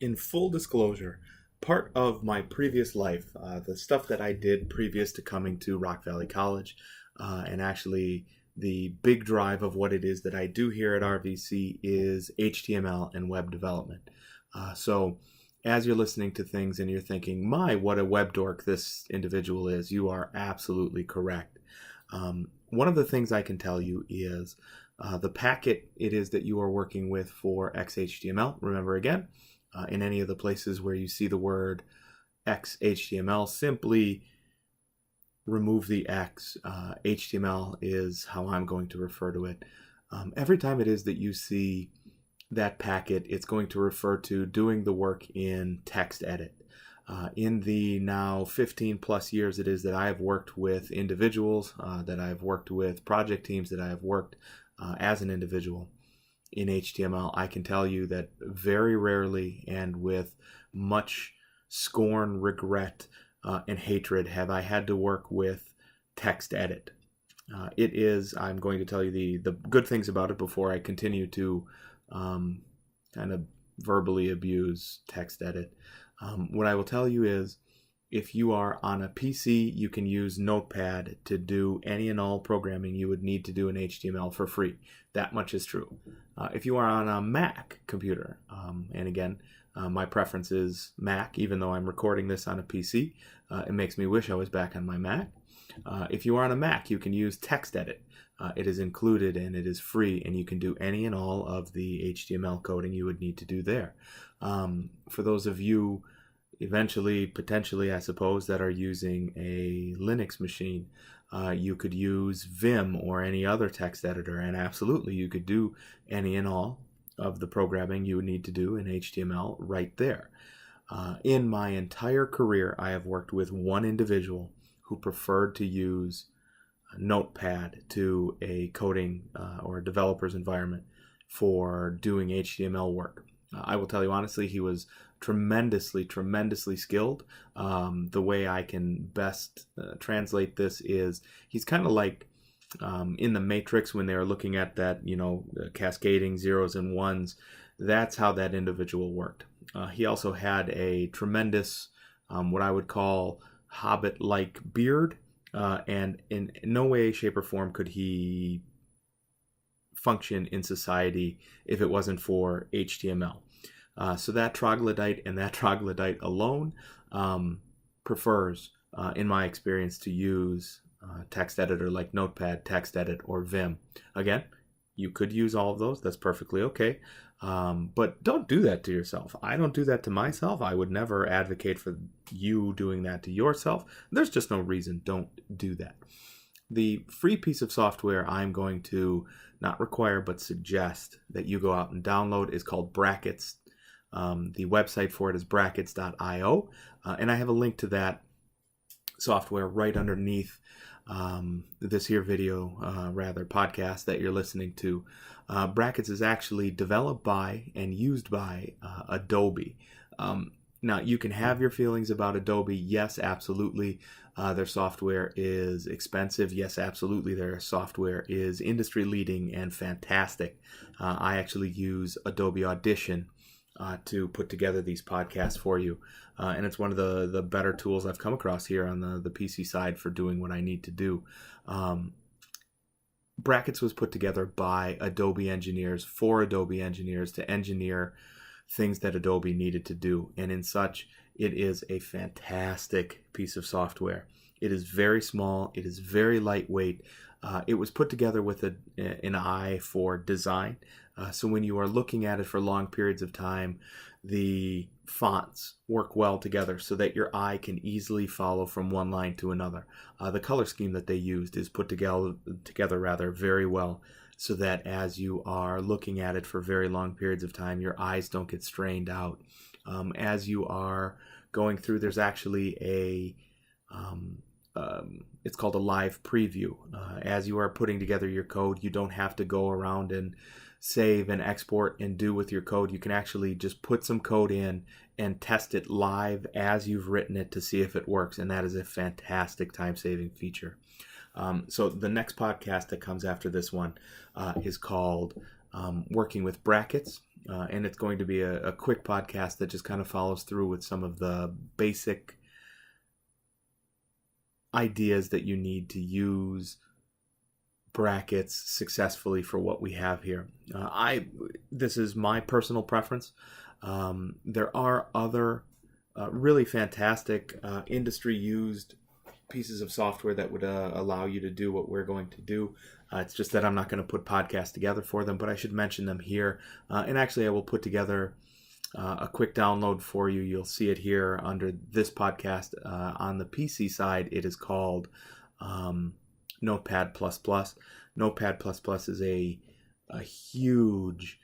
In full disclosure, part of my previous life, the stuff that I did previous to coming to Rock Valley College, and actually the big drive of what it is that I do here at RVC is HTML and web development. So as you're listening to things and you're thinking, my, what a web dork this individual is, you are absolutely correct. One of the things I can tell you is the packet it is that you are working with for XHTML. Remember again, in any of the places where you see the word XHTML, simply remove the X. HTML is how I'm going to refer to it. Every time it is that you see that packet, it's going to refer to doing the work in text edit. In the now 15 plus years it is that I have worked with individuals, that I've worked with project teams, that I have worked as an individual in HTML, I can tell you that very rarely and with much scorn, regret, and hatred have I had to work with text edit. It is, I'm going to tell you the good things about it before I continue to kind of verbally abuse text edit. What I will tell you is, if you are on a PC, you can use Notepad to do any and all programming you would need to do in HTML for free. That much is true. If you are on a Mac computer, and again, my preference is Mac, even though I'm recording this on a PC, it makes me wish I was back on my Mac. If you are on a Mac, you can use TextEdit. It is included and it is free, and you can do any and all of the HTML coding you would need to do there. For those of you eventually, potentially, I suppose, that are using a Linux machine, you could use Vim or any other text editor, and absolutely you could do any and all of the programming you would need to do in HTML right there. In my entire career, I have worked with one individual who preferred to use Notepad to a coding or a developer's environment for doing HTML work. I will tell you honestly, he was tremendously skilled. The way I can best translate this is he's kind of like in the Matrix when they were looking at that, cascading zeros and ones. That's how that individual worked. He also had a tremendous, what I would call Hobbit-like beard, and in no way, shape, or form could he function in society if it wasn't for HTML. So that troglodyte and that troglodyte alone prefers, in my experience, to use text editor like Notepad, TextEdit, or Vim. Again, you could use all of those. That's perfectly okay. But don't do that to yourself. I don't do that to myself. I would never advocate for you doing that to yourself. There's just no reason. Don't do that. The free piece of software I'm going to not require but suggest that you go out and download is called Brackets. The website for it is brackets.io, and I have a link to that software right underneath this here video, podcast that you're listening to. Brackets is actually developed by and used by Adobe. Now, you can have your feelings about Adobe. Yes, absolutely. Their software is expensive. Yes, absolutely. Their software is industry leading and fantastic. I actually use Adobe Audition to put together these podcasts for you. And it's one of the better tools I've come across here on the PC side for doing what I need to do. Brackets was put together by Adobe engineers for Adobe engineers to engineer things that Adobe needed to do. And in such, it is a fantastic piece of software. It is very small. It is very lightweight. It was put together with an eye for design. So when you are looking at it for long periods of time, the fonts work well together so that your eye can easily follow from one line to another. The color scheme that they used is put together very well so that as you are looking at it for very long periods of time, your eyes don't get strained out. As you are going through, there's actually it's called a live preview. As you are putting together your code, you don't have to go around and save and export and do with your code. You can actually just put some code in and test it live as you've written it to see if it works, and that is a fantastic time-saving feature. So the next podcast that comes after this one is called Working with Brackets. and it's going to be a quick podcast that just kind of follows through with some of the basic ideas that you need to use brackets successfully for what we have here. This is my personal preference. There are other really fantastic industry used pieces of software that would allow you to do what we're going to do. It's just that I'm not going to put podcasts together for them, but I should mention them here. And actually, I will put together a quick download for you. You'll see it here under this podcast. On the PC side, it is called Notepad++. Notepad++ is a huge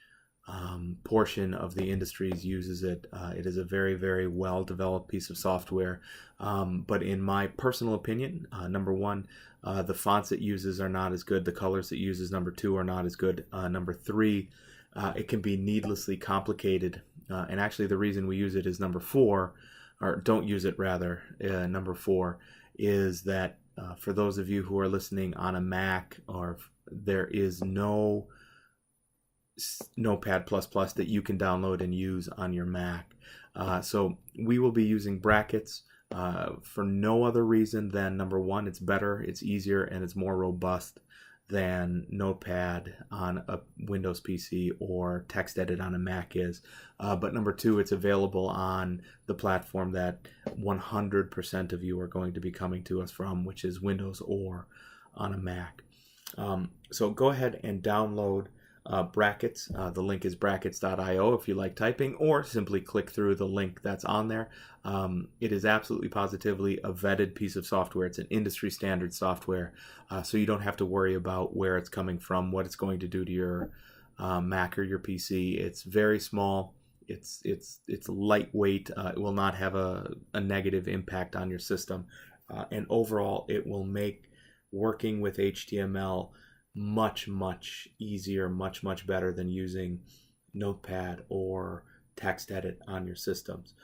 portion of the industries uses it. It is a very, very well developed piece of software. But in my personal opinion, number one, the fonts it uses are not as good. The colors it uses, number two, are not as good. Number three, it can be needlessly complicated. And actually the reason we use it is number four, or don't use it rather, number four, is that for those of you who are listening on a Mac, or there is no Notepad++ that you can download and use on your Mac. So we will be using brackets for no other reason than, number one, it's better, it's easier, and it's more robust than Notepad on a Windows PC or TextEdit on a Mac is. But number two, it's available on the platform that 100% of you are going to be coming to us from, which is Windows or on a Mac. So go ahead and download brackets. The link is brackets.io if you like typing, or simply click through the link that's on there. It is absolutely positively a vetted piece of software. It's an industry standard software, so you don't have to worry about where it's coming from, what it's going to do to your Mac or your PC. It's very small. It's lightweight. It will not have a negative impact on your system, and overall, it will make working with HTML much easier, much better than using Notepad or TextEdit on your systems.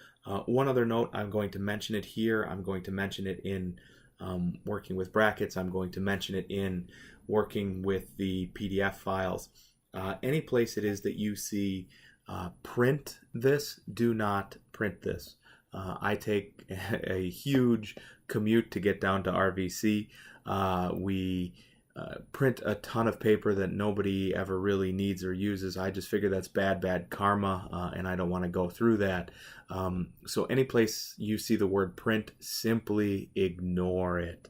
One other note, I'm going to mention it here. I'm going to mention it in working with brackets. I'm going to mention it in working with the PDF files. Any place it is that you see print this, do not print this. I take a huge commute to get down to RVC. We print a ton of paper that nobody ever really needs or uses. I just figure that's bad karma, and I don't want to go through that. So any place you see the word print, simply ignore it.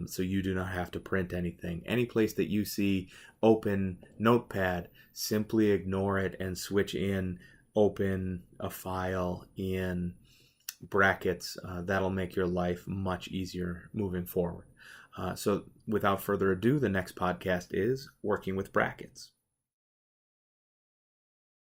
So you do not have to print anything. Any place that you see open Notepad, simply ignore it and switch in, open a file in brackets. That'll make your life much easier moving forward. So without further ado, the next podcast is Working with Brackets.